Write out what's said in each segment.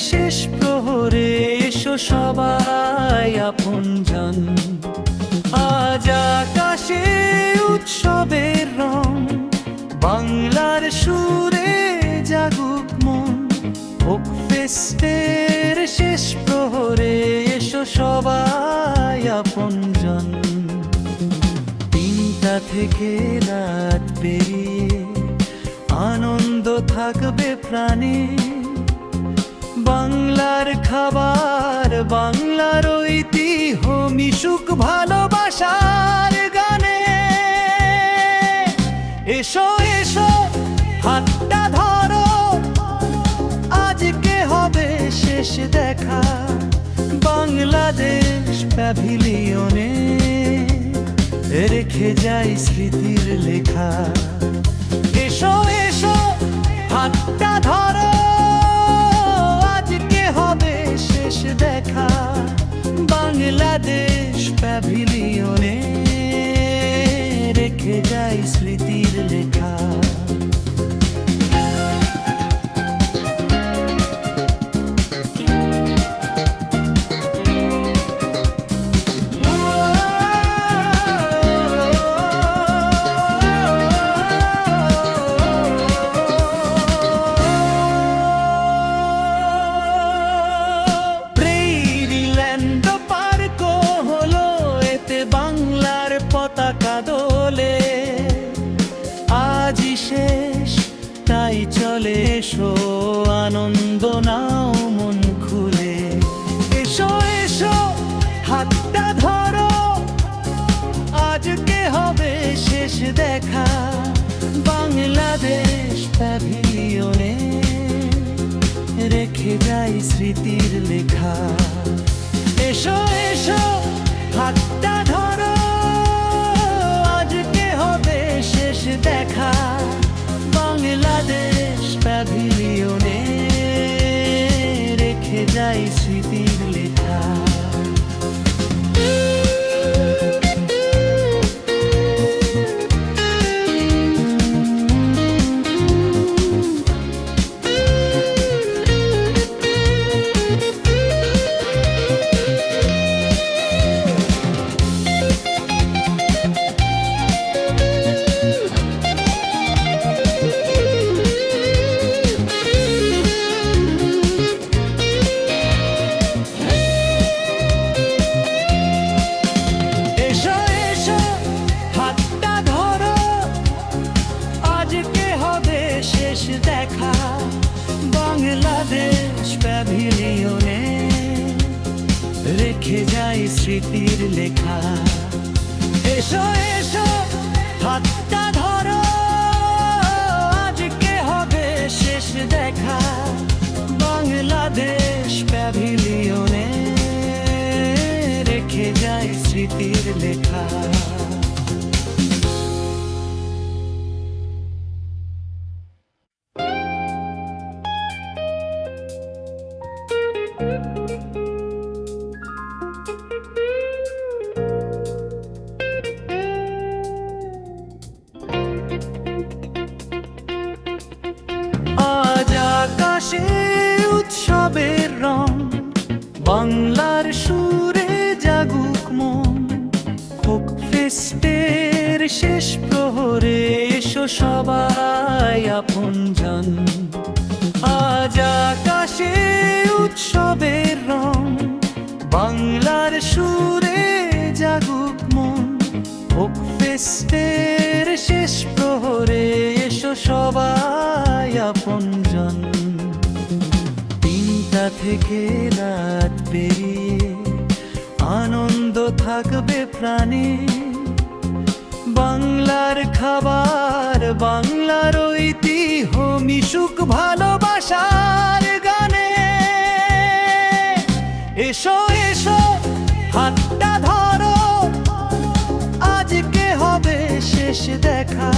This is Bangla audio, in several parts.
শেষ প্রহরে এসো সবাই আপনজন। আজ আকাশে উৎসবের রং, বাংলার সুরে জাগুক মন। ফোক ফেস্টের শেষ প্রহরে এসো সবাই আপনজন। 3টা থেকে রাত পেরিয়ে আনন্দ থাকবে প্রাণে। বাংলার খাবার, বাংলার ঐতিহ্য মিশুক ভালোবাসার গানে। এসো এসো হাতটা ধরো, আজকে হবে শেষ দেখা। বাংলাদেশ প্যাভিলিয়নে রেখে যাই স্মৃতির লেখা। এসো এসো হাতটা ধরো, আজকে হবে শেষ দেখা। বাংলাদেশ প্যাভিলিয়নে রেখে যাই স্মৃতির লেখা। পতাকা দোলে আজি শেষ, তাই চলে এসো আনন্দ নাও মন খুলে। এসো এসো হাতটা ধরো, আজকে হবে শেষ দেখা। বাংলাদেশ প্যাভিলিয়নে রেখে যাই স্মৃতির লেখা। এসো এসো হাতটা ধরো, শেষ দেখা। বাংলাদেশ প্যাভিলিয়নে রেখে যাই স্মৃতির লেখা। শেষ দেখা বাংলাদেশ প্যাভিলিয়নে রেখে যাই স্মৃতির লেখা। এসো এসো হাতটা ধরো, আজকে হবে শেষ দেখা। বাংলাদেশ প্যাভিলিয়নে রেখে যাই স্মৃতির লেখা। আজ আকাশে উৎসবের রং, বাংলার সুরে জাগুক মন। ফোক ফেস্টের শেষ প্রহরে এসো সবাই আপনজন। আজ আকাশে উৎসবের রং, বাংলার সুরে জাগুক মন। ফোক ফেস্টের শেষ প্রহরে এসো সবাই আপনজন। 3টা থেকে রাত পেরিয়ে আনন্দ থাকবে প্রাণে। বাংলার খাবার, বাংলার ঐতিহ্য মিশুক ভালোবাসার গানে। এসো এসো হাতটা ধরো, আজকে হবে শেষ দেখা।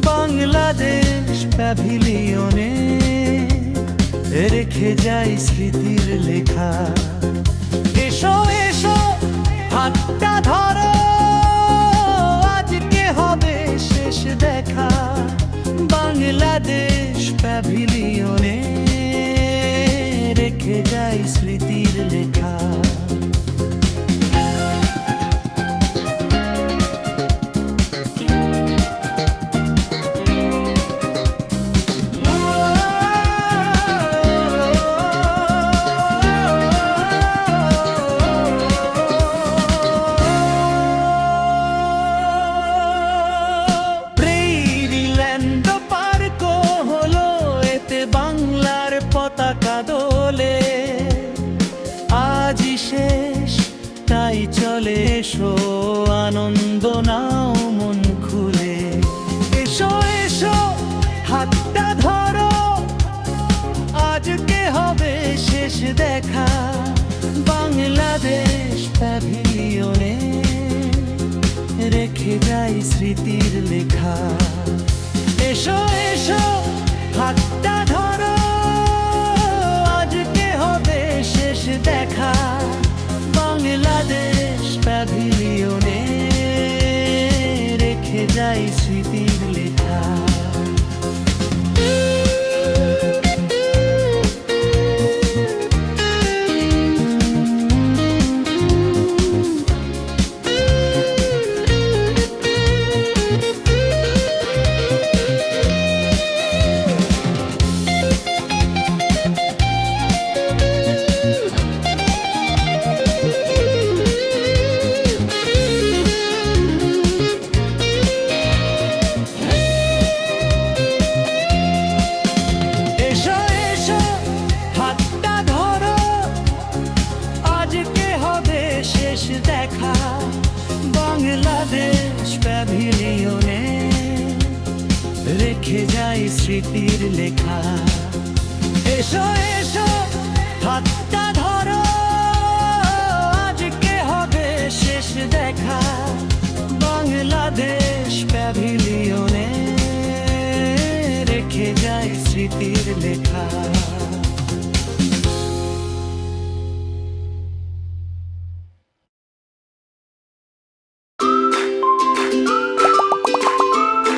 বাংলাদেশ প্যাভিলিয়নে রেখে যাই স্মৃতির লেখা। এসো এসো হাতটা ধরো, আজকে হবে শেষ দেখা। বাংলাদেশ প্যাভিলিয়নে চলে এসো আনন্দ নাও মন খুলে এসো এসো হাতটা ধরো আজকে হবে শেষ দেখা বাংলাদেশ প্যাভিলিয়নে রেখে যাই স্মৃতির লেখা এসো এসো হাতটা ধরো আজকে হবে শেষ দেখা বাংলাদেশ প্যাভিলিয়নে রেখে যাই স্মৃতির লেখা শেষ দেখা বাংলাদেশ প্যাভিলিয়নে রেখে যাই স্মৃতির লেখা এসো এসো হাতটা ধরো আজকে হবে শেষ দেখা বাংলাদেশ প্যাভিলিয়নে রেখে যাই স্মৃতির লেখা